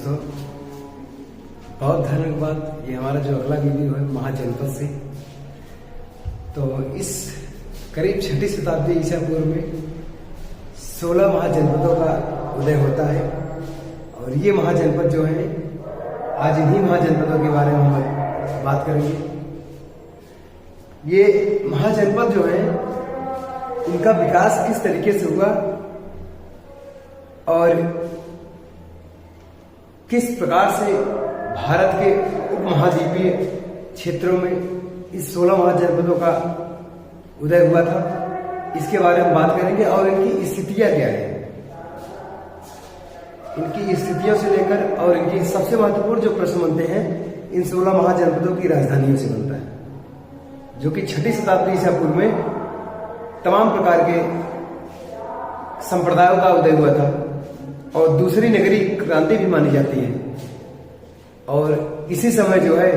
दोस्तों, बहुत धन्यवाद। ये हमारा जो अगला वीडियो है महाजनपद से, तो इस करीब 6ठी शताब्दी ईसा पूर्व में 16 महाजनपदों का उदय होता है। और ये महाजनपद जो है, आज इन्हीं महाजनपदों के बारे में हम बात करेंगे। ये महाजनपद जो है, इनका विकास किस तरीके से हुआ और किस प्रकार से भारत के उपमहाद्वीपीय क्षेत्रों में इस 16 महाजनपदों का उदय हुआ था, इसके बारे में बात करेंगे। और इनकी स्थितियां क्या है, इनकी स्थितियों से लेकर और इनकी सबसे महत्वपूर्ण जो प्रश्न बनते हैं, इन 16 महाजनपदों की राजधानियों से बनता है, जो कि 6ठी शताब्दी ईसा पूर्व में तमाम प्रकार के संप्रदायों का उदय हुआ था और दूसरी नगरी क्रांति भी मानी जाती है। और इसी समय जो है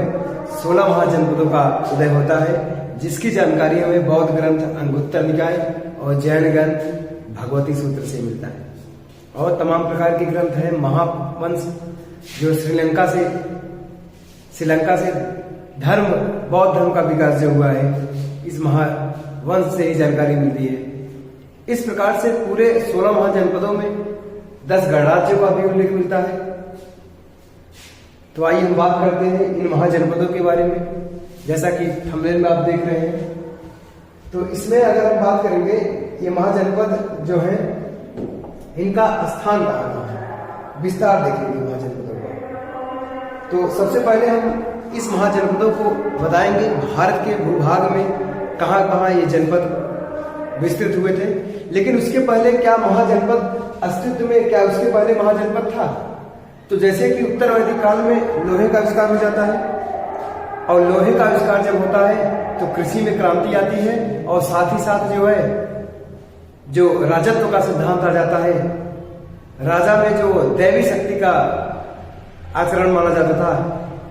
16 महाजनपदों का उदय होता है, जिसकी जानकारी हमें बौद्ध ग्रंथ अंगुत्तर निकाय और जैन ग्रंथ भगवती सूत्र से मिलता है। और तमाम प्रकार के ग्रंथ हैं। महावंश जो श्रीलंका से धर्म, बौद्ध धर्म का विकास जो हुआ है, इस महावंश से ही जानकारी मिलती है। इस प्रकार से पूरे 16 महाजनपदों में 10 गणराज्यों का भी उल्लेख मिलता है। तो आइए हम बात करते हैं इन महाजनपदों के बारे में। जैसा कि थंबनेल में आप देख रहे हैं, तो इसमें अगर हम बात करेंगे, ये महाजनपद जो है, इनका स्थान कहाँ है, विस्तार देखेंगे महाजनपदों का। तो सबसे पहले हम इस महाजनपदों को बताएंगे भारत के भूभाग में कहाँ कहाँ ये जनपद विस्तृत हुए थे। लेकिन उसके पहले क्या महाजनपद अस्तित्व में, क्या उसके पहले महाजनपद था? तो जैसे कि उत्तर वैदिक काल में लोहे का आविष्कार हो जाता है, और लोहे का आविष्कार जब होता है तो कृषि में क्रांति आती है, और साथ ही साथ जो है, जो राजत्व का सिद्धांत आ जाता है। राजा में जो दैवी शक्ति का आचरण माना जाता था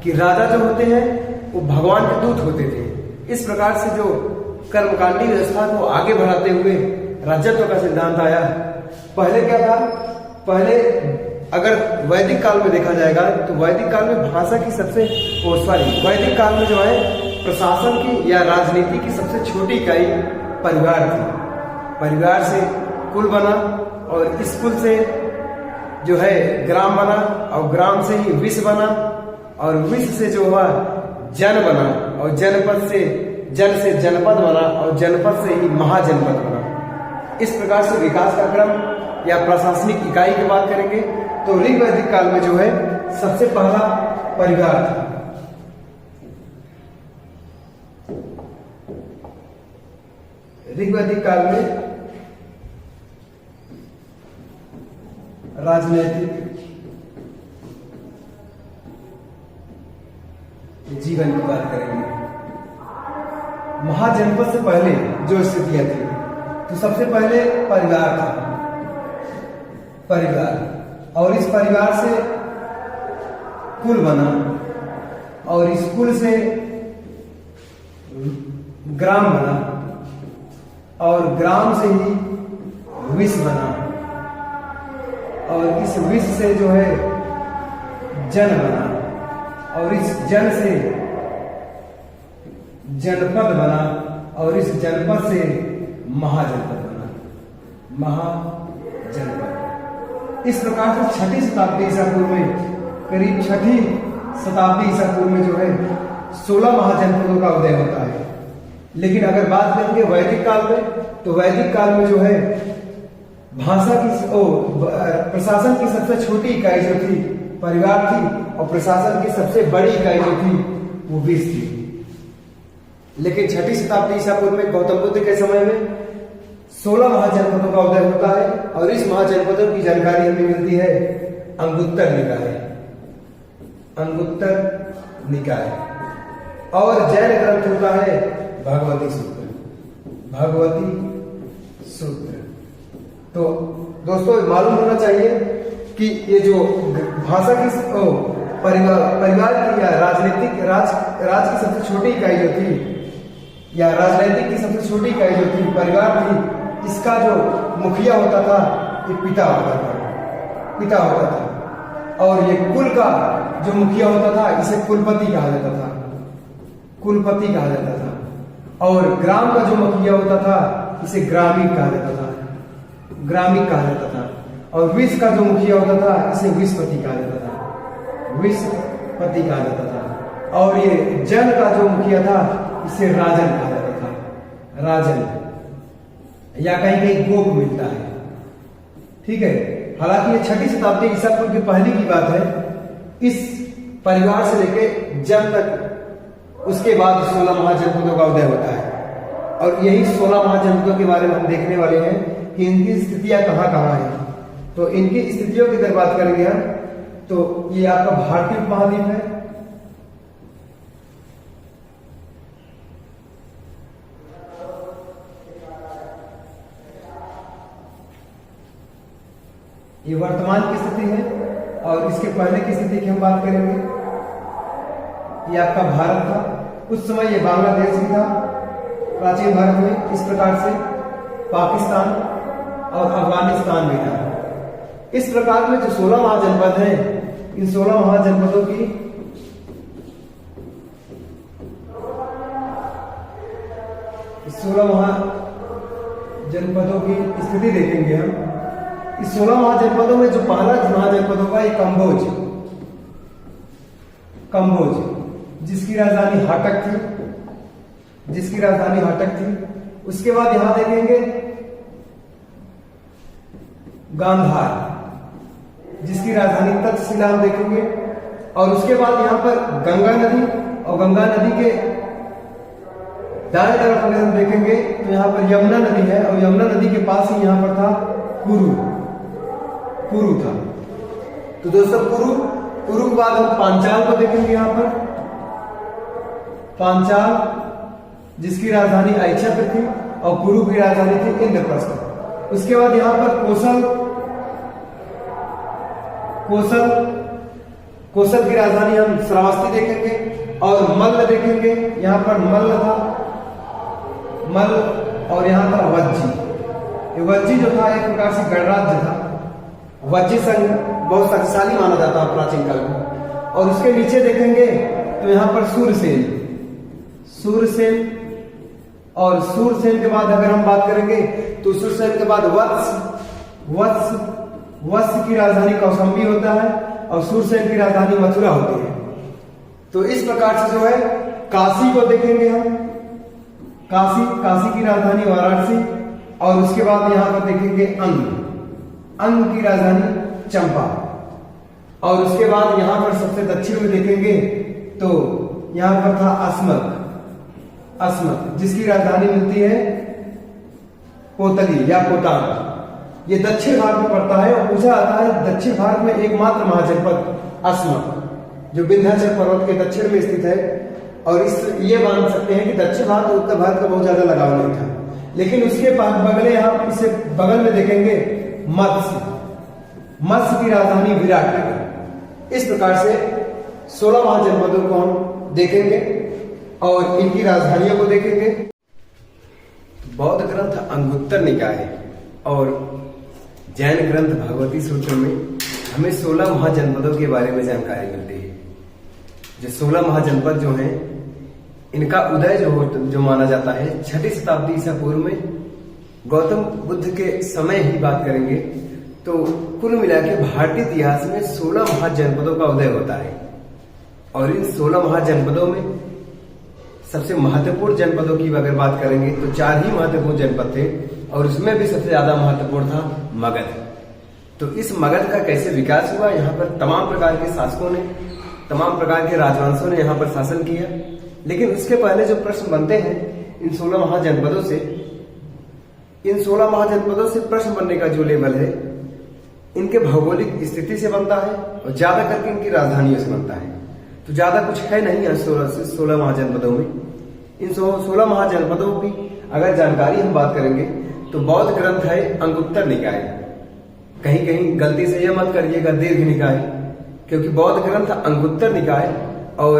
कि राजा जो होते हैं वो भगवान के दूत होते थे। इस प्रकार से जो कर्मकांडी व्यवस्था को आगे बढ़ाते हुए राजत्व का सिद्धांत आया। पहले क्या था? पहले अगर वैदिक काल में देखा जाएगा तो वैदिक काल में भाषा की वैदिक काल में जो है प्रशासन की या राजनीति की सबसे छोटी इकाई परिवार थी। परिवार से कुल बना, और इस कुल से जो है ग्राम बना, और ग्राम से ही विश्व बना, और विश्व से जो हुआ जन बना, और जनपद से जन से जनपद बना, और जनपद से ही महाजनपद बना। इस प्रकार से विकास का क्रम या प्रशासनिक इकाई की बात करेंगे तो ऋग्वैदिक काल में जो है सबसे पहला परिवार था। ऋग्वैदिक काल में राजनैतिक जीवन की बात करेंगे। महाजनपद से पहले जो स्थितियां थी, तो सबसे पहले परिवार था, परिवार, और इस परिवार से कुल बना, और इस कुल से ग्राम बना, और ग्राम से ही विश्व बना, और इस विश्व से जो है जन बना, और इस जन से जनपद बना, और इस जनपद से महाजनपद बना, महाजनपद। इस प्रकार से 6ठी शताब्दी ईसा पूर्व में, करीब 6ठी शताब्दी ईसा पूर्व में जो है 16 महाजनपदों का उदय होता है। लेकिन अगर बात करेंगे वैदिक काल में, तो वैदिक काल में जो है प्रशासन की सबसे छोटी इकाई जो थी परिवार थी, और प्रशासन की सबसे बड़ी इकाई जो थी वो विश्व थी। लेकिन 6ठी शताब्दी ईसा पूर्व में गौतम बुद्ध के समय में 16 महाजनपदों का उदय होता है, और इस महाजनपदों की जानकारी हमें मिलती है अंगुत्तर निकाय, अंगुत्तर निकाय। और जैन ग्रंथ होता है भगवती सूत्र, भगवती सूत्र। तो दोस्तों मालूम होना चाहिए कि ये जो भाषा की परिवार की या राजनीतिक राज की सबसे छोटी इकाई जो थी, या राजनीतिक की सबसे छोटी इकाई जो थी परिवार थी, इसका जो मुखिया होता था ये पिता होता था। और ये कुल का जो मुखिया होता था इसे कुलपति कहा जाता था, कुलपति कहा जाता था। और ग्राम का जो मुखिया होता था इसे ग्रामीण कहा जाता था, ग्रामीण कहा जाता था। और विश्व का जो मुखिया होता था इसे विश्वपति कहा जाता था, विश्वपति कहा जाता था। और ये जन का जो मुखिया था इसे राजन कहा जाता था, राजन, या कहीं कहीं गोप मिलता है। ठीक है, हालांकि ये 6वीं शताब्दी ईसा पूर्व की पहले की बात है। इस परिवार से लेके जब तक उसके बाद 16 महाजनपदों का उदय होता है। और यही 16 महाजनपदों के बारे में हम देखने वाले हैं कि इनकी स्थितियां कहाँ कहाँ हैं। तो इनकी स्थितियों की अगर बात करेंगे हम, तो ये आपका भारतीय उपमहाद्वीप है, ये वर्तमान की स्थिति है। और इसके पहले की स्थिति की हम बात करेंगे, ये आपका भारत था। उस समय ये बांग्लादेश भी था, प्राचीन भारत में इस प्रकार से पाकिस्तान और अफगानिस्तान भी था। इस प्रकार में जो 16 महाजनपद हैं, इन 16 महाजनपदों की स्थिति देखेंगे हम। इस 16 महाजनपदों में जो पहला महाजनपद होगा ये कंबोज, कंबोज, जिसकी राजधानी हाटक थी, जिसकी राजधानी हाटक थी। उसके बाद यहां देखेंगे गांधार, जिसकी राजधानी तक्षशिला हम देखेंगे। और उसके बाद यहां पर गंगा नदी, और गंगा नदी के दाएं तरफ अगर हम देखेंगे तो यहां पर यमुना नदी है, और यमुना नदी के पास ही यहां पर था कुरु, कुरु था। तो दोस्तों कुरु के बाद हम पांचाल को देखेंगे। यहां पर पांचाल, जिसकी राजधानी ऐच्छत्र थी, और कुरु की राजधानी थी इंद्रप्रस्थ। उसके बाद यहां पर कोसल की राजधानी हम श्रावस्ती देखेंगे। और मल्ल देखेंगे, यहां पर मल्ल था, मल्ल। और यहां था वज्जी। वज्जी जो था एक प्रकार से गणराज्य था। वज्जी संघ बहुत शक्तिशाली माना जाता है प्राचीन काल में। और उसके नीचे देखेंगे तो यहां पर सूरसेन, सूरसेन। और सूरसेन के बाद अगर हम बात करेंगे तो सूरसेन के बाद वत्स की राजधानी कौशाम्बी होता है, और सूरसेन की राजधानी मथुरा होती है। तो इस प्रकार से जो है काशी को देखेंगे हम, काशी की राजधानी वाराणसी। और उसके बाद यहां पर देखेंगे अंग की राजधानी चंपा। और उसके बाद यहां पर सबसे दक्षिण में देखेंगे तो यहां पर था अस्मक, जिसकी राजधानी मिलती है पोतली या पोतान। ये दक्षिण भारत में पड़ता है। और पूछा जाता है दक्षिण भारत में एकमात्र महाजनपद अस्मक, जो विंध्याचल पर्वत के दक्षिण में स्थित है। और ये मान सकते हैं कि दक्षिण भारत और उत्तर भारत का बहुत ज्यादा लगाव नहीं था। लेकिन उसके बगले यहां इसे बगल में देखेंगे मत्स्य की राजधानी विराट। इस प्रकार से 16 महाजनपदों को हम देखेंगे और इनकी राजधानियों को देखेंगे। बौद्ध ग्रंथ अंगुत्तर निकाय और जैन ग्रंथ भगवती सूत्र में हमें 16 महाजनपदों के बारे में जानकारी मिलती है। जो 16 महाजनपद जो हैं, इनका उदय जो माना जाता है 6वीं शताब्दी ईसा पूर्व में, गौतम बुद्ध के समय ही बात करेंगे तो कुल मिला के भारतीय इतिहास में 16 महाजनपदों का उदय होता है। और इन 16 महाजनपदों में सबसे महत्वपूर्ण जनपदों की अगर बात करेंगे तो 4 ही महत्वपूर्ण जनपद थे, और उसमें भी सबसे ज्यादा महत्वपूर्ण था मगध। तो इस मगध का कैसे विकास हुआ, यहाँ पर तमाम प्रकार के शासकों ने, तमाम प्रकार के राजवंशों ने यहाँ पर शासन किया। लेकिन उसके पहले जो प्रश्न बनते हैं इन 16 महाजनपदों से, इन 16 महाजनपदों से प्रश्न बनने का जो लेवल है, इनके भौगोलिक स्थिति से बनता है और ज्यादा करके इनकी राजधानियों से बनता है। तो ज्यादा कुछ है नहीं 16 महाजनपदों में। इन 16 महाजनपदों की अगर जानकारी हम बात करेंगे तो बौद्ध ग्रंथ है अंगुत्तर निकाय। कहीं कहीं गलती से यह मत करिएगा दीर्घ निकाय, क्योंकि बौद्ध ग्रंथ अंगुत्तर निकाय और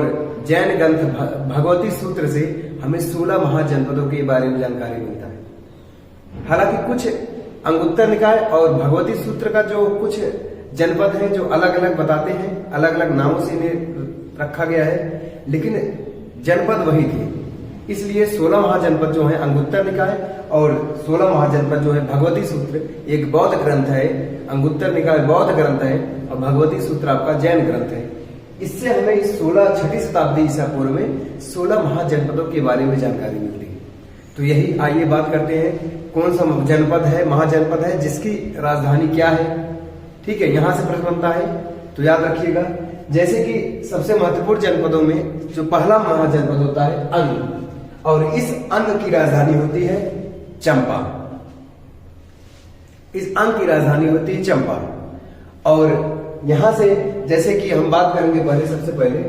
जैन ग्रंथ भगवती सूत्र से हमें 16 महाजनपदों के बारे में जानकारी मिलता है। हालांकि कुछ अंगुत्तर निकाय और भगवती सूत्र का जो कुछ जनपद हैं जो अलग अलग बताते हैं, अलग अलग नामों से इन्हें रखा गया है, लेकिन जनपद वही थे। इसलिए 16 महाजनपद जो है अंगुत्तर निकाय और 16 महाजनपद जो है भगवती सूत्र एक बौद्ध ग्रंथ है। अंगुत्तर निकाय बौद्ध ग्रंथ है और भगवती सूत्र आपका जैन ग्रंथ है। इससे हमें इस 6ठी शताब्दी ईसा पूर्व में 16 महाजनपदों के बारे में जानकारी मिलती है। तो यही आइए बात करते हैं कौन सा जनपद है, महाजनपद है, जिसकी राजधानी क्या है। ठीक है, यहां से प्रश्न बनता है, तो याद रखिएगा। जैसे कि सबसे महत्वपूर्ण जनपदों में जो पहला महाजनपद होता है अंग, और इस अंग की राजधानी होती है चंपा। इस अंग की राजधानी होती है चंपा। और यहां से जैसे कि हम बात करेंगे पहले, सबसे पहले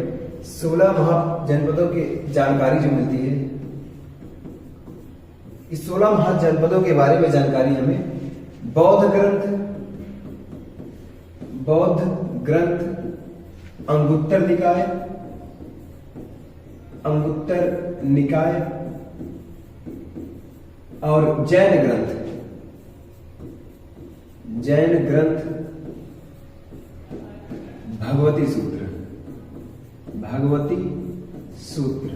16 महाजनपदों की जानकारी जो मिलती है, इस 16 महाजनपदों के बारे में जानकारी हमें बौद्ध ग्रंथ अंगुत्तर निकाय और जैन ग्रंथ भगवती सूत्र।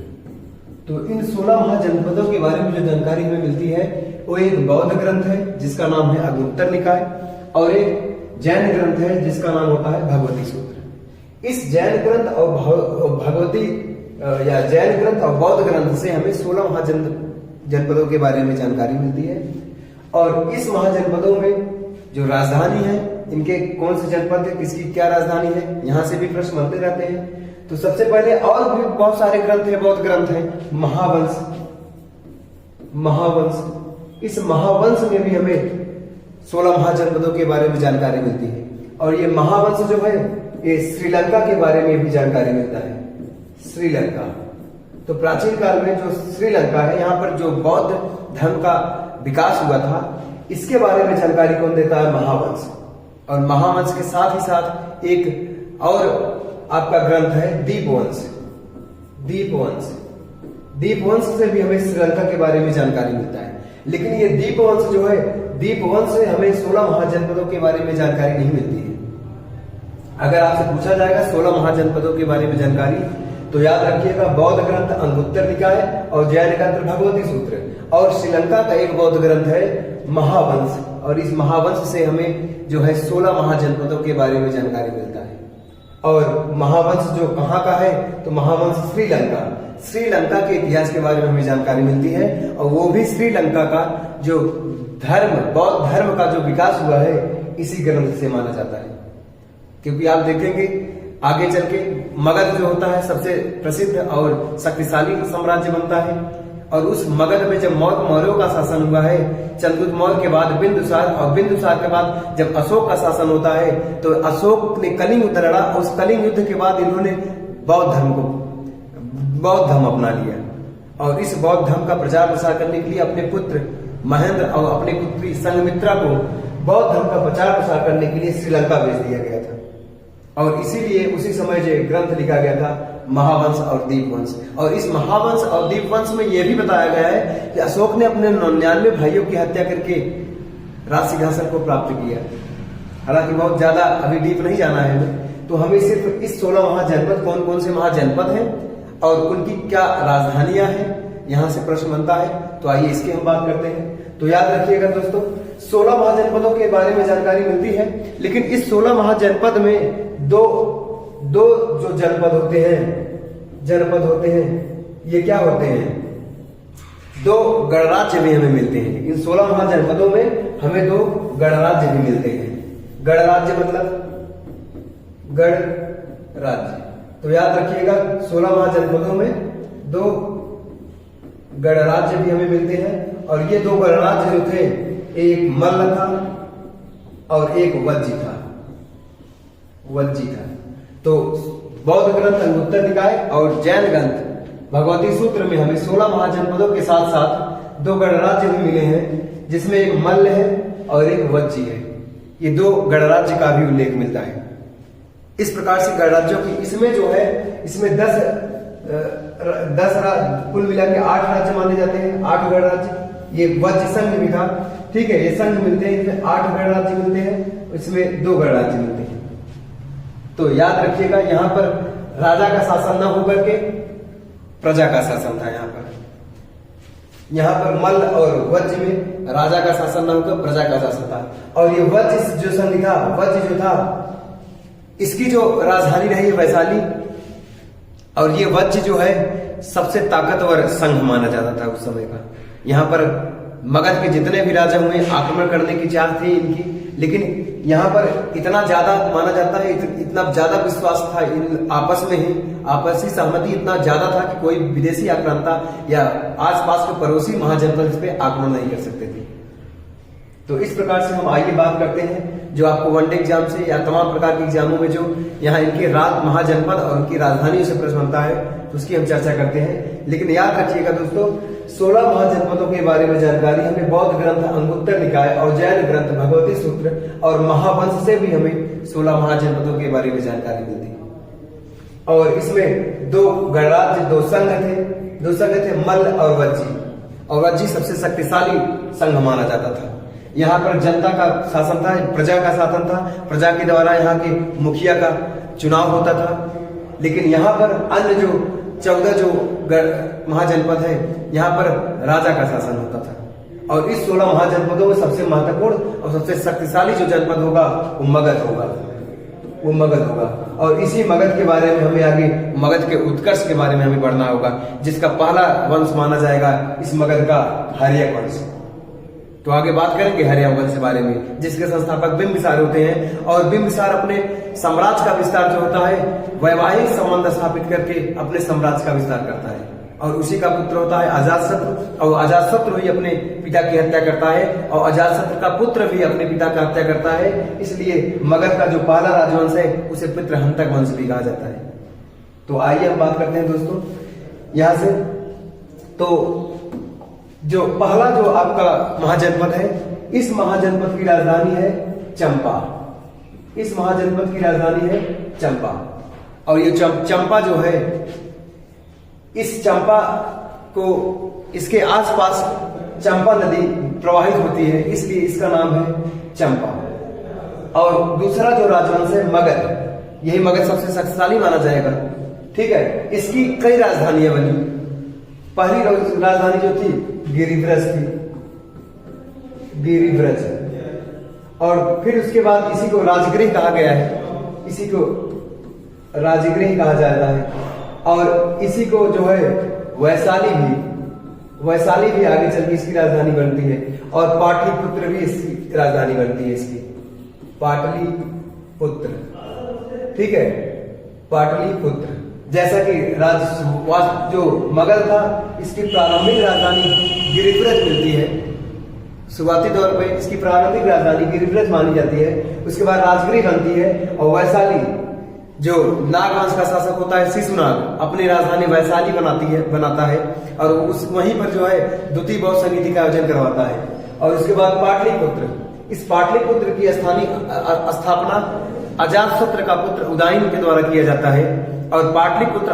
तो इन 16 महाजनपदों के बारे में जो जानकारी हमें मिलती है वो एक बौद्ध ग्रंथ है जिसका नाम है अंगुत्तर निकाय, और एक जैन ग्रंथ है जिसका नाम होता है भगवती सूत्र। इस जैन ग्रंथ और भगवती या जैन ग्रंथ और बौद्ध ग्रंथ से हमें 16 महाजनपदों के बारे में जानकारी मिलती है। और इस महाजनपदों में जो राजधानी है, इनके कौन से जनपद है, किसकी क्या राजधानी है, यहां से भी प्रश्न बनते रहते हैं। तो सबसे पहले और भी बहुत सारे ग्रंथ हैं, बौद्ध ग्रंथ हैं। महावंश, इस महावंश में भी हमें 16 महाजनपदों के बारे में जानकारी मिलती है। और ये महावंश जो है ये श्रीलंका के बारे में भी जानकारी मिलता है। श्रीलंका, तो प्राचीन काल में जो श्रीलंका है, यहाँ पर जो बौद्ध धर्म का विकास हुआ था, इसके बारे में जानकारी कौन देता है? महावंश। और महावंश के साथ ही साथ एक और आपका ग्रंथ है दीपवंश से भी हमें श्रीलंका के बारे में जानकारी मिलता है। लेकिन ये दीपवंश जो है, दीपवंश से हमें 16 महाजनपदों के बारे में जानकारी नहीं मिलती है। अगर आपसे पूछा जाएगा 16 महाजनपदों के बारे में जानकारी, तो याद रखिएगा बौद्ध ग्रंथ अंगुत्तर निकाय और जैन ग्रंथ भगवती सूत्र, और श्रीलंका का एक बौद्ध ग्रंथ है महावंश। और इस महावंश से हमें जो है 16 महाजनपदों के बारे में जानकारी मिलता है। और महावंश जो कहाँ का है? तो महावंश श्रीलंका के इतिहास के बारे में हमें जानकारी मिलती है। और वो भी श्रीलंका का जो धर्म, बौद्ध धर्म का जो विकास हुआ है, इसी ग्रंथ से माना जाता है। क्योंकि आप देखेंगे आगे चल के मगध जो होता है सबसे प्रसिद्ध और शक्तिशाली साम्राज्य बनता है। और उस मगध में जब मौर्यों का शासन हुआ है, चंद्रगुप्त मौर्य के बाद बिंदुसार, और बिंदुसार के बाद जब अशोक का शासन होता है, तो अशोक ने कलिंग युद्ध लड़ा। उस कलिंग युद्ध के बाद इन्होंने बौद्ध धर्म अपना लिया। और इस बौद्ध धर्म का प्रचार प्रसार करने के लिए अपने पुत्र महेंद्र और अपनी पुत्री संघमित्रा को बौद्ध धर्म का प्रचार प्रसार करने के लिए श्रीलंका भेज दिया गया था। और इसीलिए उसी समय जो ग्रंथ लिखा गया था महावंश और दीपवंश। और इस महावंश और दीपवंश में यह भी बताया गया है कि अशोक ने अपने 99 भाइयों की हत्या करके राज सिंहासन को प्राप्त किया। हालांकि बहुत ज्यादा अभी डीप नहीं जाना है हमें, तो हमें सिर्फ इस 16 महाजनपद, कौन कौन से महाजनपद हैं और उनकी क्या राजधानियां हैं, यहां से प्रश्न बनता है। तो आइए इसकी हम बात करते हैं। तो याद रखिएगा दोस्तों, 16 महाजनपदों के बारे में जानकारी मिलती है। लेकिन इस 16 महाजनपद में दो जो जनपद होते हैं, ये क्या होते हैं? 2 गणराज्य भी हमें मिलते हैं। इन 16 महाजनपदों में हमें 2 गणराज्य भी मिलते हैं। गणराज्य मतलब गणराज्य। तो याद रखिएगा 16 महाजनपदों में 2 गणराज्य भी हमें मिलते हैं। और ये 2 गणराज्य जो थे, एक मल्ल था और एक वज्जी था। तो बौद्ध ग्रंथ अंगुत्तर निकाय और जैन ग्रंथ भगवती सूत्र में हमें 16 महाजनपदों के साथ साथ 2 गणराज्य भी मिले हैं, जिसमें एक मल्ल है और एक वज्जी है। ये 2 गणराज्य का भी उल्लेख मिलता है। इस प्रकार से गणराज्यों की इसमें जो है, इसमें 10 कुल मिला के 8 राज्य माने जाते हैं, 8 गणराज्य। ये वज्र संघ भी था, ठीक है, ये संघ मिलते हैं, इसमें 8 गणराज्य मिलते हैं, इसमें 2 गणराज्य मिलते हैं। तो याद रखिएगा, यहाँ पर राजा का शासन न होकर के प्रजा का शासन था। यहाँ पर मल्ल और वज्र में राजा का शासन न होकर प्रजा का शासन था। और ये वज्र जो संधि था, वज्र जो था, इसकी जो राजधानी रही वैशाली, और ये वज्र जो है सबसे ताकतवर संघ माना जाता था उस समय का। यहाँ पर मगध के जितने भी राजा हुए आक्रमण करने की चाह थी इनकी, लेकिन यहाँ पर इतना ज्यादा माना जाता है, इतना ज्यादा विश्वास था इन आपस में ही, आपसी सहमति इतना ज्यादा था कि कोई विदेशी आक्रांता या आसपास के पड़ोसी महाजनपद पे आक्रमण नहीं कर सकते थे। तो इस प्रकार से हम आइए बात करते हैं जो आपको वनडे एग्जाम से या तमाम प्रकार के एग्जामों में जो यहाँ इनके महाजनपद और उनकी राजधानियों से प्रश्न बनता है, तो उसकी हम चर्चा करते हैं। लेकिन याद रखिएगा दोस्तों, 16 महाजनपदों के बारे में जानकारी हमें बौद्ध ग्रंथ अंगुत्तर निकाय और जैन ग्रंथ भगवती सूत्र और महावंश से भी हमें 16 महाजनपदों के बारे में जानकारी मिलती है। और इसमें 2 गणराज्य, 2 संघ थे, मल्ल और वज्जी। और वज्जी सबसे शक्तिशाली संघ माना जाता था। यहाँ पर जनता का शासन था, प्रजा का शासन था, प्रजा के द्वारा यहाँ के मुखिया का चुनाव होता था। लेकिन यहाँ पर अन्य जो 14 जो महाजनपद है, यहाँ पर राजा का शासन होता था। और इस 16 महाजनपदों में सबसे महत्वपूर्ण और सबसे शक्तिशाली जो जनपद होगा वो मगध होगा। और इसी मगध के बारे में हमें आगे मगध के उत्कर्ष के बारे में हमें पढ़ना होगा, जिसका पहला वंश माना जाएगा इस मगध का हर्यक वंश। तो आगे बात करेंगे हर्यक वंश के बारे में, जिसके संस्थापक बिंबिसार होते हैं। और बिंबिसार अपने साम्राज्य का विस्तार जो होता है, वैवाहिक संबंध स्थापित करके अपने साम्राज्य का विस्तार करता है। और उसी का पुत्र होता है अजातशत्रु, और अजातशत्रु ही अपने पिता की हत्या करता है, और अजातशत्रु का पुत्र भी अपने पिता की हत्या करता है। इसलिए मगध का जो पहला राजवंश है उसे पितृहंतक वंश भी कहा जाता है। तो आइए हम बात करते हैं दोस्तों यहां से। तो जो पहला जो आपका महाजनपद है, इस महाजनपद की राजधानी है चंपा। इस महाजनपद की राजधानी है चंपा। और ये चंपा जो है, इस चंपा को, इसके आसपास चंपा नदी प्रवाहित होती है, इसलिए इसका नाम है चंपा। और दूसरा जो राजवंश है मगध, यही मगध सबसे शक्तिशाली माना जाएगा। ठीक है, इसकी कई राजधानियां बनी। पहली राजधानी जो थी गिरिव्रज थी, गिरिव्रज। और फिर उसके बाद इसी को राजगृह कहा गया है, इसी को राजगृह कहा जाता है। और इसी को जो है वैशाली भी आगे चल के इसकी राजधानी बनती है। और पाटलिपुत्र भी इसकी राजधानी बनती है, इसकी पाटलिपुत्र। ठीक है, पाटलिपुत्र। जैसा कि जो मगध था, इसकी प्रारंभिक राजधानी गिरिव्रज मिलती है। शुरुआती तौर पर इसकी प्रारंभिक राजधानी गिरिव्रज मानी जाती है। उसके बाद राजगृह बनती है। और वैशाली, जो नाग वंश का शासक होता है शिशुनाग, अपनी राजधानी वैशाली बनाता है। और उस वहीं पर जो है द्वितीय बौद्ध संगीति का आयोजन करवाता है। और उसके बाद पाटलिपुत्र, इस पाटलिपुत्र की स्थापना अजातशत्रु का पुत्र उदयन के द्वारा किया जाता है। और पाटलिपुत्र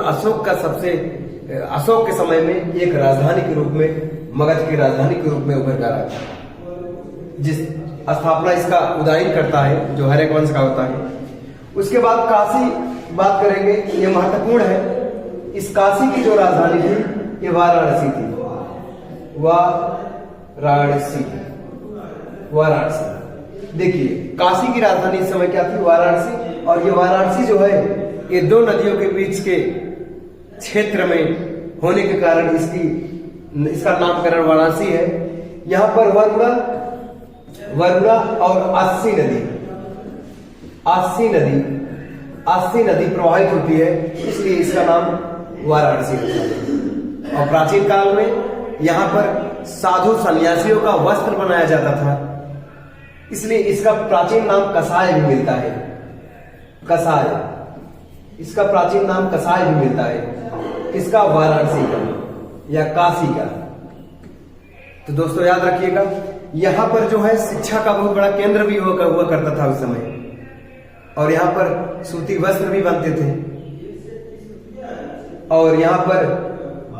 अशोक के समय में एक राजधानी के रूप में, मगध की राजधानी के रूप में उभर कर आया, जिस स्थापना इसका उदयन करता है, जो हर्यक वंश का होता है। उसके बाद काशी बात करेंगे, ये महत्वपूर्ण है। इस काशी की जो राजधानी थी ये वाराणसी थी, वाराणसी। देखिए, काशी की राजधानी इस समय क्या थी? वाराणसी। और ये वाराणसी जो है, ये 2 नदियों के बीच के क्षेत्र में होने के कारण इसका नामकरण वाराणसी है। यहाँ पर वरुणा और अस्सी नदी प्रवाहित होती है, इसलिए इसका नाम वाराणसी रखा है। और प्राचीन काल में यहाँ पर साधु सन्यासियों का वस्त्र बनाया जाता था, इसलिए इसका प्राचीन नाम कसाय भी मिलता है। कसाय, इसका प्राचीन नाम कसाय भी मिलता है। इसका वाराणसी का या काशी का। तो दोस्तों याद रखिएगा, यहाँ पर जो है शिक्षा का बहुत बड़ा केंद्र भी हुआ करता था उस समय। और यहाँ पर सूती वस्त्र भी बनते थे। और यहाँ पर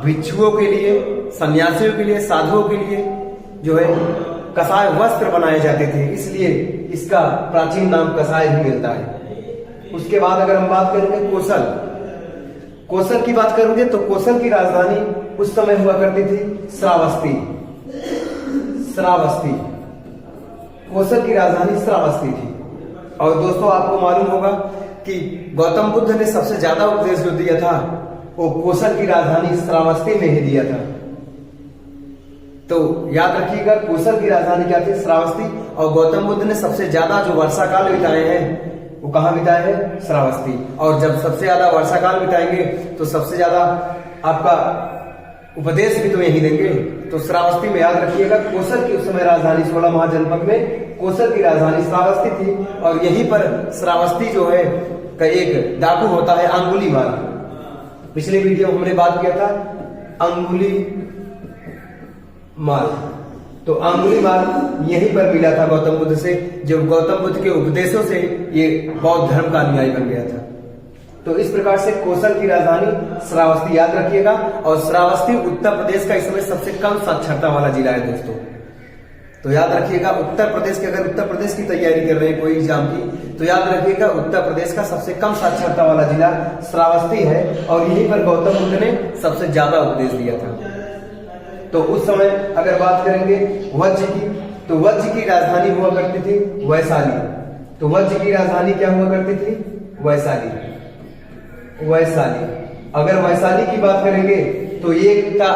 भिक्षुओं के लिए, सन्यासियों के लिए, साधुओं के लिए जो है कसाय वस्त्र बनाए जाते थे, इसलिए इसका प्राचीन नाम कसाय भी मिलता है। उसके बाद अगर हम बात करेंगे कोसल, कोसल की बात करेंगे तो कोसल की राजधानी उस समय हुआ करती थी श्रावस्ती। श्रावस्ती, कोसल की राजधानी श्रावस्ती थी। और दोस्तों आपको मालूम होगा कि गौतम बुद्ध ने सबसे ज्यादा उपदेश जो दिया था वो कोसल की राजधानी श्रावस्ती में ही दिया था। तो याद रखिएगा कोसल की राजधानी क्या थी? श्रावस्ती। और गौतम बुद्ध ने सबसे ज्यादा जो वर्षा काल बिताए हैं वो कहां बिताए हैं? श्रावस्ती। और जब सबसे ज्यादा वर्षा काल बिताएंगे तो सबसे ज्यादा आपका उपदेश भी तो यही देंगे। तो श्रावस्ती में याद रखिएगा कोसल की उस समय राजधानी 16 महाजनपद में कोसल की राजधानी श्रावस्ती थी। और यहीं पर श्रावस्ती जो है का एक डाकू होता है अंगुलीमाल। पिछले वीडियो में हमने बात किया था अंगुलीमाल। तो अंगुलीमाल यहीं पर मिला था गौतम बुद्ध से, जो गौतम बुद्ध के उपदेशों से ये बौद्ध धर्म का अनुयायी बन गया था। तो इस प्रकार से कोसल की राजधानी श्रावस्ती याद रखिएगा। और श्रावस्ती उत्तर प्रदेश का इस समय सबसे कम साक्षरता वाला जिला है दोस्तों। तो याद रखिएगा उत्तर प्रदेश के, अगर उत्तर प्रदेश की तैयारी कर रहे हैं कोई एग्जाम की, तो याद रखिएगा उत्तर प्रदेश का सबसे कम साक्षरता वाला जिला श्रावस्ती है। और यहीं पर गौतम बुद्ध ने सबसे ज्यादा उपदेश दिया था। तो उस समय अगर बात करेंगे वज्र की, तो वज्र की राजधानी हुआ करती थी वैशाली। तो वज्र की राजधानी क्या हुआ करती थी? वैशाली। वैशाली, अगर वैशाली की बात करेंगे तो ये का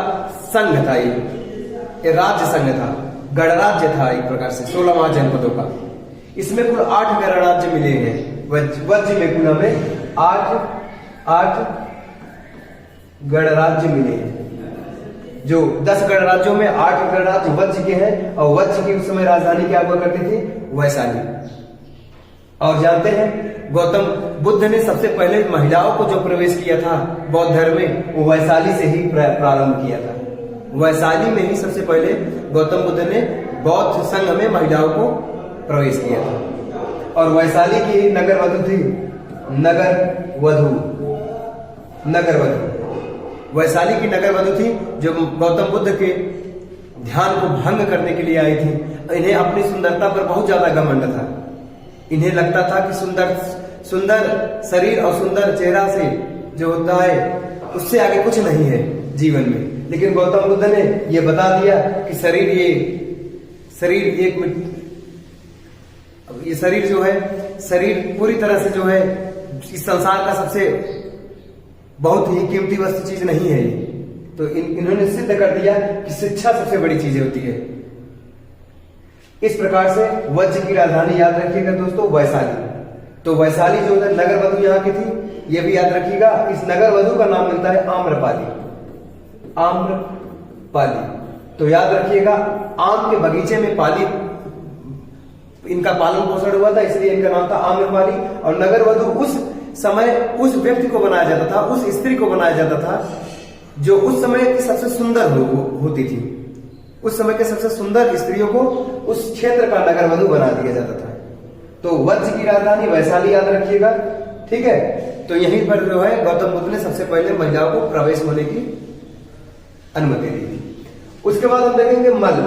संघ था, ये राज्य संघ था, गणराज्य था एक प्रकार से 16 महाजनपदों का। इसमें कुल 8 गणराज्य मिले हैं। वज्र में कुल हमें 8 गणराज्य मिले हैं। जो 10 गणराज्यों में 8 गणराज्य वज्र के हैं। और वज्र की उस समय राजधानी क्या हुआ करती थी? वैशाली। और जानते हैं गौतम बुद्ध ने सबसे पहले महिलाओं को जो प्रवेश किया था बौद्ध धर्म में, वो वैशाली से ही प्रारंभ किया था। वैशाली में ही सबसे पहले गौतम बुद्ध ने बौद्ध संघ में महिलाओं को प्रवेश किया था। और वैशाली की नगर वधु थी, नगर वधु, नगर वधु। वैशाली की नगर वधु थी जो गौतम बुद्ध के ध्यान को भंग करने के लिए आई थी। इन्हें अपनी सुंदरता पर बहुत ज्यादा घमंड था। इन्हें लगता था कि सुंदर शरीर और सुंदर चेहरा से जो होता है उससे आगे कुछ नहीं है जीवन में। लेकिन गौतम बुद्ध ने यह बता दिया कि शरीर जो है, शरीर पूरी तरह से जो है इस संसार का सबसे बहुत ही कीमती वस्तु चीज नहीं है। तो इन्होंने सिद्ध कर दिया कि शिक्षा सबसे बड़ी चीज होती है। इस प्रकार से वज्र की राजधानी याद रखिएगा दोस्तों वैशाली। तो वैशाली जो है नगर वधु यहाँ की थी, ये भी याद रखिएगा। इस नगर वधु का नाम मिलता है आम्रपाली। आम्रपाली, तो याद रखिएगा आम के बगीचे में पाली इनका पालन पोषण हुआ था, इसलिए इनका नाम था आम्रपाली। और नगर वधु उस समय उस व्यक्ति को बनाया जाता था, उस स्त्री को बनाया जाता था जो उस समय की सबसे सुंदर होती थी। उस समय के सबसे सुंदर स्त्रियों को उस क्षेत्र का नगर वधु बना दिया जाता था। तो वज्र की राजधानी वैशाली याद रखिएगा, ठीक है। तो यहीं पर जो है गौतम बुद्ध ने सबसे पहले महिलाओं को प्रवेश होने की अनुमति दी थी। उसके बाद हम देखेंगे मल्ल।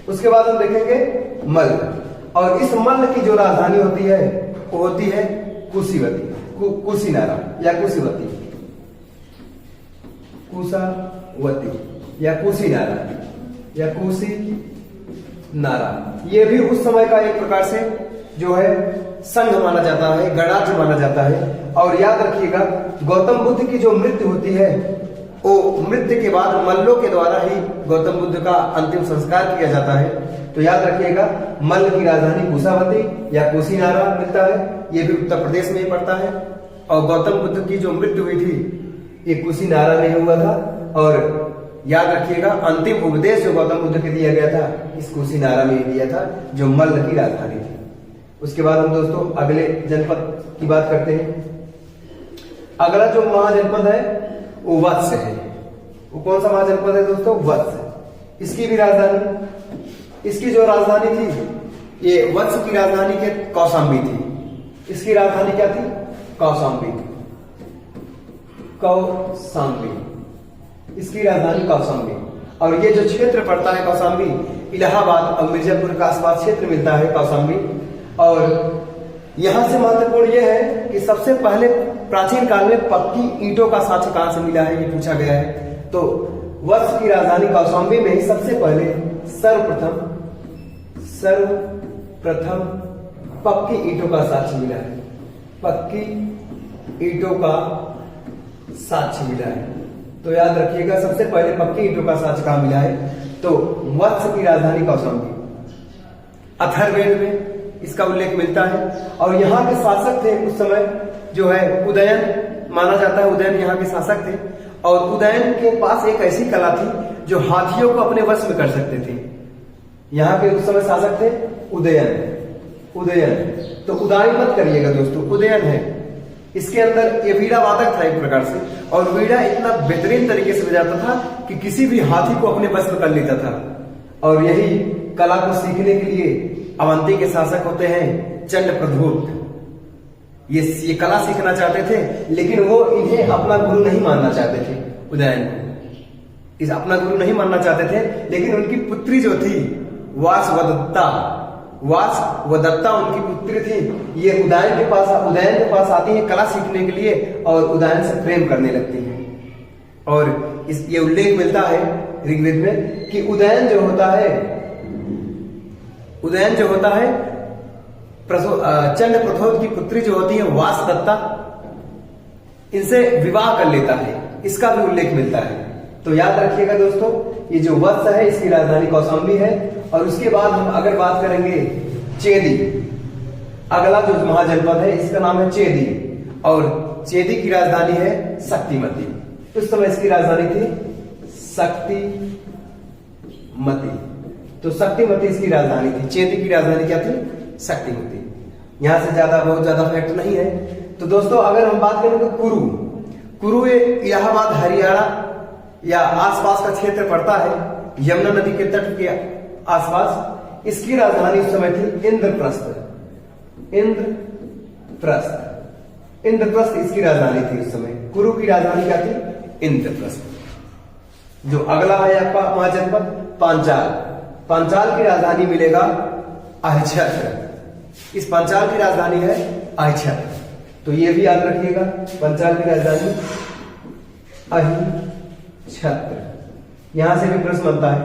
उसके बाद हम देखेंगे मल्ल। और इस मल्ल की जो राजधानी होती है वो होती है कुशीवती, कुशीनारा या कुशीवती, कुशावती या कुशीनारा या कुशीनारा। ये भी उस समय का एक प्रकार से जो है संघ माना जाता है, गणराज्य माना जाता है। और याद रखिएगा गौतम बुद्ध की जो मृत्यु होती है वो मृत्यु के बाद मल्लों के द्वारा ही गौतम बुद्ध का अंतिम संस्कार किया जाता है। तो याद रखिएगा मल्ल की राजधानी कुशावती या कुशीनारा मिलता है, ये भी उत्तर प्रदेश में ही पड़ता है। और गौतम बुद्ध की जो मृत्यु हुई थी ये कुशीनारा में हुआ था। और याद रखिएगा अंतिम उपदेश जो गौतम बुद्ध के दिया गया था इस कुशीनारा में ही दिया था, जो मल्ल की राजधानी थी। उसके बाद हम दोस्तों अगले जनपद की बात करते हैं। अगला जो महाजनपद है वो वत्स है। वो कौन सा महाजनपद है दोस्तों? वत्स। इसकी भी राजधानी, इसकी जो राजधानी थी ये वत्स की राजधानी के कौशाम्बी थी। इसकी राजधानी क्या थी? कौशाम्बी। कौशाम्बी, इसकी राजधानी कौशाम्बी। और ये जो क्षेत्र पड़ता है कौशाम्बी, इलाहाबाद और मिर्जापुर का आसपास क्षेत्र मिलता है कौशाम्बी। और यहां से महत्वपूर्ण यह है सबसे पहले प्राचीन काल में पक्की ईंटों का साक्ष्य कहां से मिला है, ये पूछा गया है। तो वत्स की राजधानी कौशाम्बी में ही सबसे पहले सर्वप्रथम पक्की ईंटों का साक्ष्य मिला है। पक्की ईंटों का साक्ष्य मिला है। तो याद रखिएगा, सबसे पहले पक्की ईंटों का साक्ष्य कहां मिला है, तो वत्स की राजधानी कौशाम्बी। अथर्ववेद में इसका उल्लेख मिलता है। और यहाँ के शासक थे उस समय जो है उदयन, माना जाता है उदयन यहाँ के शासक थे। और उदयन के पास एक ऐसी कला थी जो हाथियों को अपने वश में कर सकते थे। यहाँ के उस समय शासक थे उदयन। तो उदाई मत करिएगा दोस्तों, उदयन है। इसके अंदर ये वीणा वादक था एक प्रकार से, और वीणा इतना बेहतरीन तरीके से बजाता था कि किसी भी हाथी को अपने वश में कर लेता था। और यही कला को सीखने के लिए अवंती के शासक होते हैं चंद्रप्रद्योत। ये कला सीखना चाहते थे, लेकिन वो इन्हें अपना गुरु नहीं मानना चाहते थे। उदयन को इस अपना गुरु नहीं मानना चाहते थे, लेकिन उनकी पुत्री जो थी वासवदत्ता उनकी पुत्री थी। ये उदयन के पास आती है कला सीखने के लिए, और उदयन से प्रेम करने लगती हैं। और ये उल्लेख मिलता है ऋग्वेद में कि उदयन जो होता है चंद्रप्रद्योत की पुत्री जो होती है वासदत्ता, इनसे विवाह कर लेता है। इसका भी उल्लेख मिलता है। तो याद रखिएगा दोस्तों, ये जो वत्स है इसकी राजधानी कौशाम्बी है। और उसके बाद हम अगर बात करेंगे चेदी, अगला जो महाजनपद है इसका नाम है चेदी, और चेदी की राजधानी है शक्तिमती। उस समय इसकी राजधानी थी शक्तिमती। तो शक्तिमती इसकी राजधानी थी। चेदी की राजधानी क्या थी? शक्तिमती। यहां से बहुत ज्यादा फैक्ट नहीं है। तो दोस्तों अगर हम बात करें तो कुरु इलाहाबाद हरियाणा या आसपास का क्षेत्र पड़ता है, यमुना नदी के तट के आसपास। इसकी राजधानी उस समय थी इंद्रप्रस्थ इसकी राजधानी थी उस समय। कुरु की राजधानी क्या थी? इंद्रप्रस्थ। जो अगला है आपका महाजनपद पांचाल की राजधानी मिलेगा अहिच्छत्र। इस पांचाल की राजधानी है अहिच्छत्र। तो ये भी याद रखिएगा, पांचाल की राजधानी अहिच्छत्र। यहां से भी प्रश्न बनता है।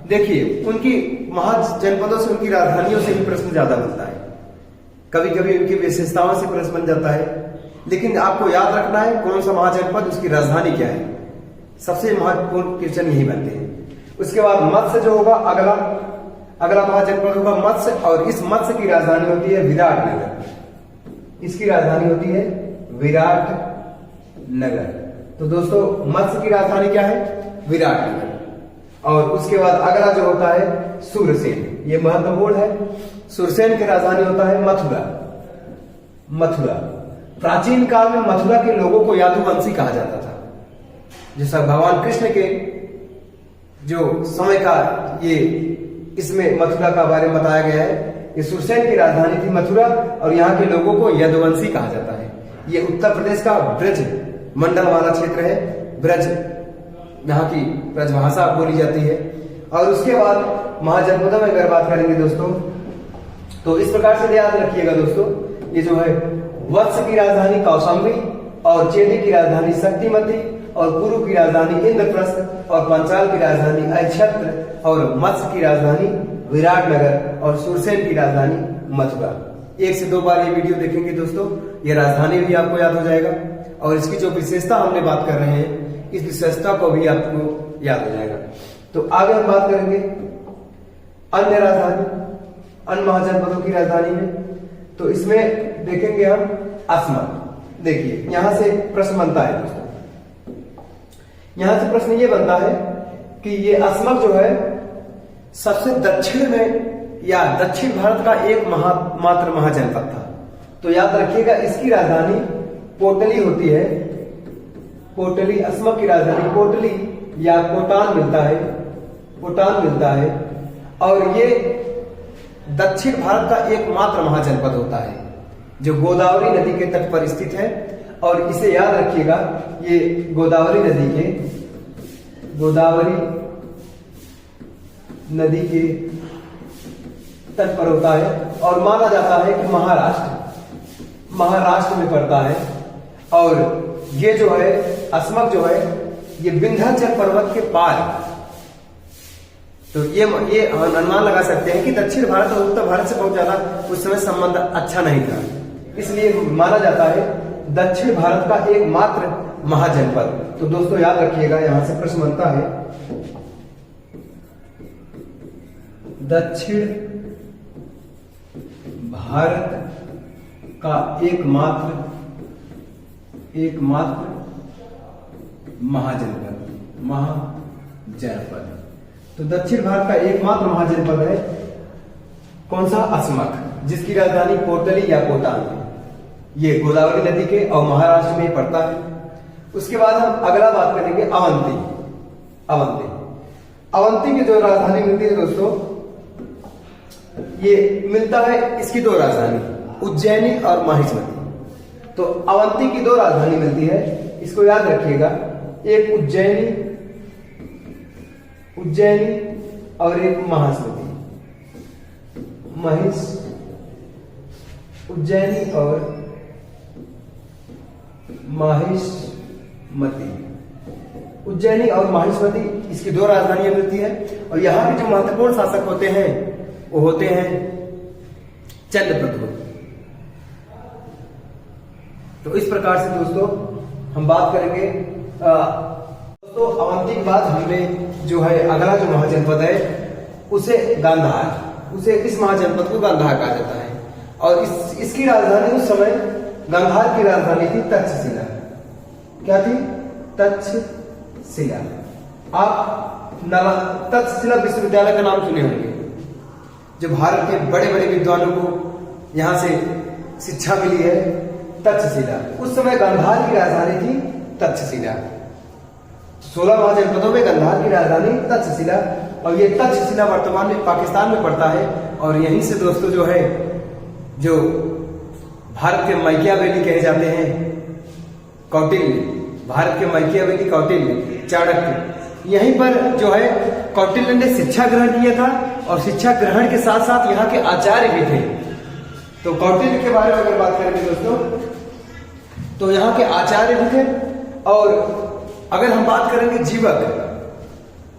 देखिए उनकी महाजनपदों से, उनकी राजधानियों से भी प्रश्न ज्यादा बनता है। कभी कभी उनकी विशेषताओं से प्रश्न बन जाता है, लेकिन आपको याद रखना है कौन सा महाजनपद, उसकी राजधानी क्या है। सबसे महत्वपूर्ण क्वेश्चन यही बनते हैं। उसके बाद मत्स्य जो होगा, अगला महाजनपद होगा मत्स्य, और इस मत्स्य की राजधानी होती है विराटनगर। इसकी राजधानी होती है विराटनगर। तो दोस्तों मत्स्य की राजधानी क्या है? विराटनगर। और उसके बाद अगला जो होता है सूरसेन, ये महत्वपूर्ण है। सूरसेन की राजधानी होता है मथुरा। प्राचीन काल में मथुरा के लोगों को यादुवंशी कहा जाता था। जैसा भगवान कृष्ण के जो समय का ये इसमें मथुरा का बारे में बताया गया है। ये सूरसेन की राजधानी थी मथुरा, और यहाँ के लोगों को यदुवंशी कहा जाता है। ये उत्तर प्रदेश का ब्रज मंडल वाला क्षेत्र है। ब्रज, यहाँ की ब्रज भाषा बोली जाती है। और उसके बाद महाजनपदों में अगर बात करेंगे दोस्तों, तो इस प्रकार से याद रखिएगा दोस्तों, ये जो है वत्स की राजधानी कौशाम्बी, और चेदी की राजधानी शक्तिमती, और कुरु की राजधानी इंद्रप्रस्थ, और पांचाल की राजधानी अहिच्छत्र, और मत्स्य की राजधानी विराटनगर, और सूरसेन की राजधानी मथुरा। 1 से 2 बार ये वीडियो देखेंगे दोस्तों, ये राजधानी भी आपको याद हो जाएगा, और इसकी जो विशेषता हमने बात कर रहे हैं इस विशेषता को भी आपको याद हो जाएगा। तो आगे हम बात करेंगे अन्य महाजनपदों की राजधानी में। तो इसमें देखेंगे हम अस्मक। देखिए यहां से प्रश्न बनता है दोस्तों, यहां से प्रश्न ये बनता है कि ये अस्मक जो है सबसे दक्षिण में या दक्षिण भारत का एक मात्र महाजनपद था। तो याद रखिएगा इसकी राजधानी पोटली होती है। पोटली, अस्मक की राजधानी पोटली या कोटान मिलता है। और ये दक्षिण भारत का एकमात्र महाजनपद होता है जो गोदावरी नदी के तट पर स्थित है। और इसे याद रखिएगा, ये गोदावरी नदी के तट पर होता है। और माना जाता है कि महाराष्ट्र में पड़ता है। और ये जो है अस्मक जो है ये विंध्याचल पर्वत के पार। तो ये अनुमान लगा सकते हैं कि दक्षिण भारत और उत्तर भारत से बहुत ज्यादा उस समय संबंध अच्छा नहीं था, इसलिए माना जाता है दक्षिण भारत का एकमात्र महाजनपद। तो दोस्तों याद रखिएगा, यहां से प्रश्न बनता है दक्षिण भारत का एकमात्र महाजनपद। तो दक्षिण भारत का एकमात्र महाजनपद है कौन सा? अस्मक, जिसकी राजधानी कोटली या कोटान है। ये गोदावरी नदी के और महाराष्ट्र में पड़ता है। उसके बाद हम अगला बात करेंगे अवंती की जो राजधानी मिलती है दोस्तों, ये मिलता है इसकी दो राजधानी उज्जैनी और माहिष्मती। तो अवंती की दो राजधानी मिलती है, इसको याद रखिएगा, एक उज्जैनी और एक माहिष्मती। उज्जैनी और माहिष्मती, उज्जैनी और माहिष्मती इसकी दो राजधानियां मिलती है। और यहां के जो महत्वपूर्ण शासक होते हैं वो होते हैं चंद्रप्रद्युम्न। तो इस प्रकार से दोस्तों हम बात करेंगे दोस्तों अवंती के बाद हमने जो है अगला जो महाजनपद है उसे गांधार, उसे इस महाजनपद को गांधार कहा जाता है। और इसकी राजधानी उस समय गांधार की राजधानी थी तक्षशिला। क्या थी? तक्षशिला। आप तक्षशिला विश्वविद्यालय का नाम सुने होंगे, जो भारत के बड़े बड़े विद्वानों को यहां से शिक्षा मिली है। तक्षशिला उस समय गांधार की राजधानी थी तक्षशिला। 16 महाजनपदों में गांधार की राजधानी तक्षशिला, और ये तक्षशिला वर्तमान में पाकिस्तान में पड़ता है। और यहीं से दोस्तों जो है जो भारत के मैकियावेली कहे जाते हैं, कौटिल्य, भारत के मैकियावेली कौटिल्य, चाणक्य, यहीं पर जो है कौटिल्य ने शिक्षा ग्रहण किया था। और शिक्षा ग्रहण के साथ साथ यहाँ के आचार्य भी थे। तो कौटिल्य के बारे में अगर बात करेंगे दोस्तों, तो यहाँ के आचार्य भी थे। और अगर हम बात करेंगे जीवक,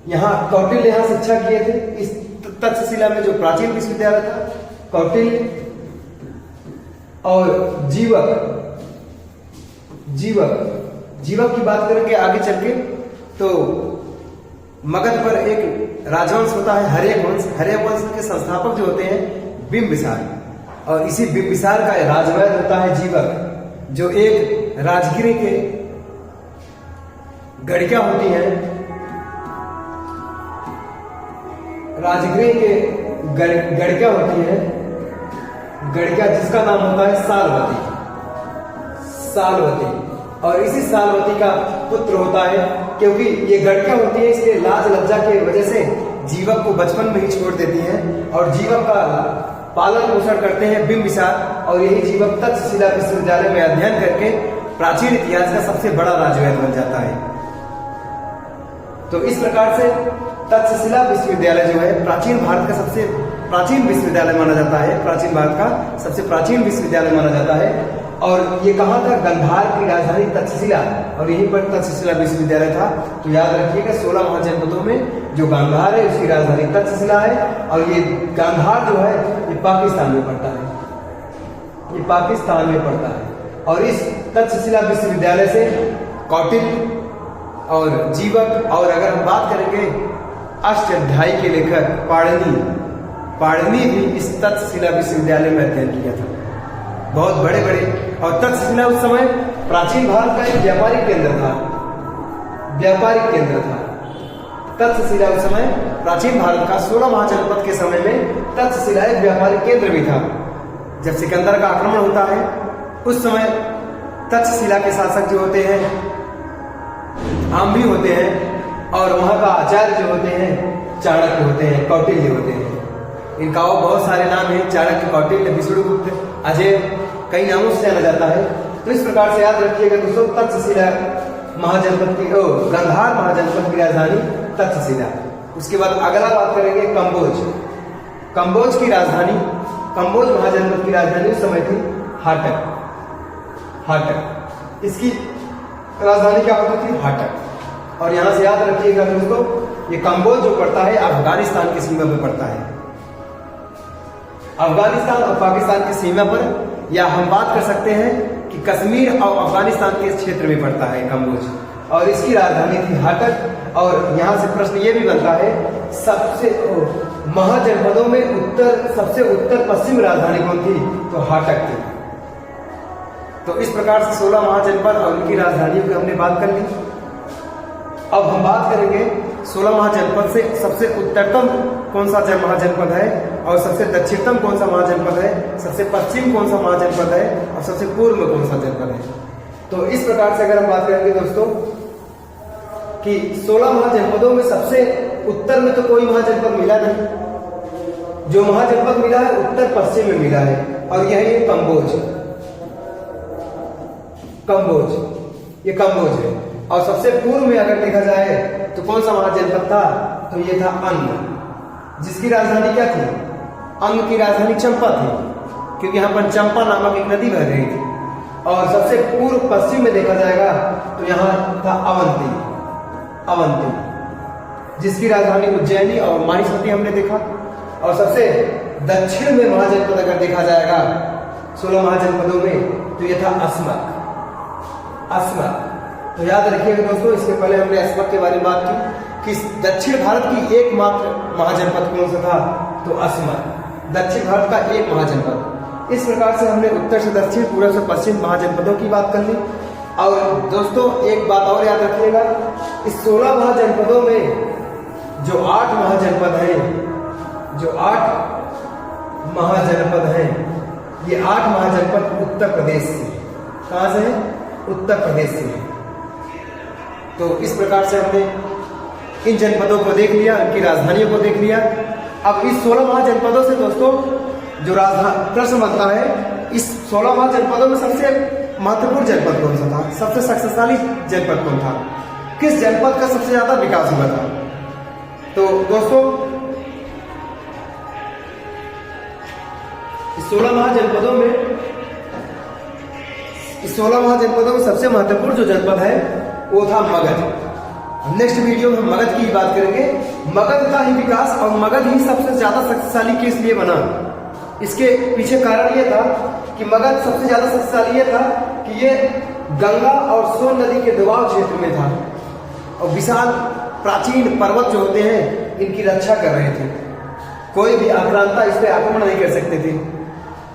यहाँ कौटिल्य यहाँ शिक्षा किए थे इस तक्षशिला में जो प्राचीन विश्वविद्यालय था। कौटिल्य और जीवक की बात करेंगे आगे चल के, तो मगध पर एक राजवंश होता है हर्यक वंश के संस्थापक जो होते हैं बिंबिसार। और इसी बिंबिसार का राजवैद होता है जीवक, जो एक राजगिरी के गढ़िया होती है, राजगिरी के गढ़िया होती है, गढ़िया जिसका नाम होता है सालवती। और इसी सालवती का पुत्र होता है, क्योंकि ये गढ़िया होती है इसलिए लाज लज्जा के वजह से जीवक को बचपन में ही छोड़ देती है। और जीवक का पालन पोषण करते हैं बिंबिसार। और यही जीवक तक्षशिला विश्वविद्यालय में अध्ययन करके प्राचीन इतिहास का सबसे बड़ा राजवैद बन जाता है। तो इस प्रकार से तक्षशिला विश्वविद्यालय जो है प्राचीन भारत का सबसे प्राचीन विश्वविद्यालय माना जाता है, प्राचीन भारत का सबसे प्राचीन विश्वविद्यालय माना जाता है। और ये कहाँ था? गांधार की राजधानी तक्षशिला, और यहीं पर तक्षशिला विश्वविद्यालय था। तो याद रखिएगा 16 महाजनपदों में जो गांधार है उसकी राजधानी तक्षशिला है। और ये गांधार जो है ये पाकिस्तान में पड़ता है। और इस तक्षशिला विश्वविद्यालय से कौटिल्य और जीवक, और अगर हम बात करेंगे अष्टाध्यायी के लेखक पाणिनि भी इस तक्षशिला विश्वविद्यालय में अध्ययन किया था। बहुत बड़े बड़े, और तक्षशिला उस समय प्राचीन भारत का एक व्यापारिक केंद्र था। तक्षशिला उस समय प्राचीन भारत का 16 महाजनपद के समय में तक्षशिला एक व्यापारिक केंद्र भी था। जब सिकंदर का आक्रमण होता है उस समय तक्षशिला के शासक जो होते हैं आम्भी होते हैं, और वहां का आचार्य जो होते हैं चाणक्य होते हैं, कौटिल्य होते हैं। इनका और बहुत सारे नाम हैं, चाणक्य, कौटिल्य, विष्णुगुप्त, अजय, कई नामों से जाना जाता है। तो इस प्रकार से याद रखिएगा दोस्तों तक्षशिला महाजनपद की गांधार महाजनपद की राजधानी तक्षशिला। उसके बाद अगला बात करेंगे कंबोज की राजधानी, कंबोज महाजनपद की राजधानी उस समय थी हाटक। हाटक। इसकी राजधानी क्या होती थी? हाटक। और यहां से याद रखिएगा दोस्तों, ये कंबोज जो पड़ता है अफगानिस्तान की सीमा पर पड़ता है। अफगानिस्तान और पाकिस्तान की सीमा पर, या हम बात कर सकते हैं कि कश्मीर और अफगानिस्तान के क्षेत्र में पड़ता है कंबोज। और इसकी राजधानी थी हाटक। और यहां से प्रश्न ये भी बनता है, सबसे महाजनपदों में सबसे उत्तर पश्चिम राजधानी कौन थी? तो हाटक थी। तो इस प्रकार से 16 महाजनपद और उनकी राजधानियों की हमने बात कर ली। अब हम बात करेंगे 16 महाजनपद से सबसे उत्तरतम कौन सा महाजनपद है, और सबसे दक्षिणतम कौन सा महाजनपद है, सबसे पश्चिम कौन सा महाजनपद है, और सबसे पूर्व में कौन सा जनपद है। तो इस प्रकार से अगर हम बात करेंगे दोस्तों कि 16 महाजनपदों में सबसे उत्तर में तो कोई महाजनपद मिला नहीं, जो महाजनपद मिला है उत्तर पश्चिम में मिला है, और यही है कंबोज। ये कंबोज है। और सबसे पूर्व में अगर देखा जाए तो कौन सा महाजनपद था? तो ये था अंग, जिसकी राजधानी क्या थी? अंग की राजधानी चंपा थी, क्योंकि यहाँ पर चंपा नामक एक नदी बह रही थी। और सबसे पूर्व पश्चिम में देखा जाएगा तो यहाँ था अवंती, जिसकी राजधानी उज्जैनी और माहिष्मती हमने देखा। और सबसे दक्षिण में महाजनपद अगर देखा जाएगा 16 महाजनपदों में तो यह था अस्मक। तो याद रखिएगा दोस्तों, इसके पहले हमने अस्मक के बारे में बात की कि दक्षिण भारत की एकमात्र महाजनपद कौन सा था? तो अस्मक, दक्षिण भारत का एक महाजनपद। इस प्रकार से हमने उत्तर से दक्षिण, पूर्व से पश्चिम महाजनपदों की बात कर ली। और दोस्तों एक बात और याद रखिएगा, इस 16 महाजनपदों में जो 8 महाजनपद हैं, ये 8 महाजनपद उत्तर प्रदेश से। कहां से है? उत्तर प्रदेश से है। तो इस प्रकार से हमने इन जनपदों को देख लिया, उनकी राजधानियों को देख लिया। अब इस 16 महाजनपदों से दोस्तों जो प्रश्न बनता है, इस 16 महाजनपदों में सबसे महत्वपूर्ण जनपद कौन सा था? सबसे शक्तिशाली जनपद कौन था? किस जनपद का सबसे ज्यादा विकास हुआ था? तो दोस्तों इस 16 महाजनपदों में सबसे महत्वपूर्ण जो जनपद है वो था मगध। नेक्स्ट वीडियो में हम मगध की बात करेंगे। मगध का ही विकास और मगध ही सबसे ज्यादा शक्तिशाली किस लिए बना, इसके पीछे कारण ये था कि मगध सबसे ज्यादा शक्तिशाली ये था कि ये गंगा और सोन नदी के दबाव क्षेत्र में था, और विशाल प्राचीन पर्वत जो होते हैं इनकी रक्षा कर रहे थे। कोई भी आक्रांता इस पर आक्रमण नहीं कर सकते थे।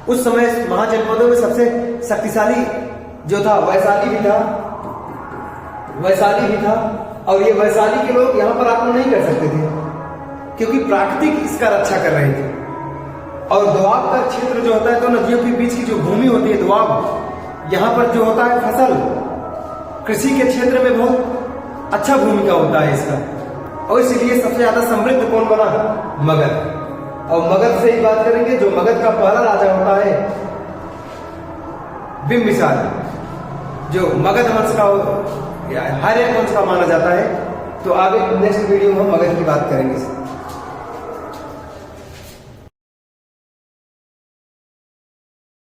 उस समय महाजनपदों में सबसे शक्तिशाली जो था वैशाली भी था, और ये वैशाली के लोग यहाँ पर आक्रमण नहीं कर सकते थे, क्योंकि प्राकृतिक इसका रक्षा कर रहे थे। और दोआब का क्षेत्र जो होता है, तो नदियों के बीच की जो भूमि होती है दोआब, यहाँ पर जो होता है फसल, कृषि के क्षेत्र में बहुत अच्छा भूमिका होता है इसका, और इसलिए सबसे ज्यादा समृद्ध कौन बना? मगध। और मगध से ही बात करेंगे, जो मगध का पहला राजा होता है बिंबिसार, जो मगध वंश का हर एक वंश का माना जाता है। तो आगे नेक्स्ट वीडियो में हम मगध की बात करेंगे।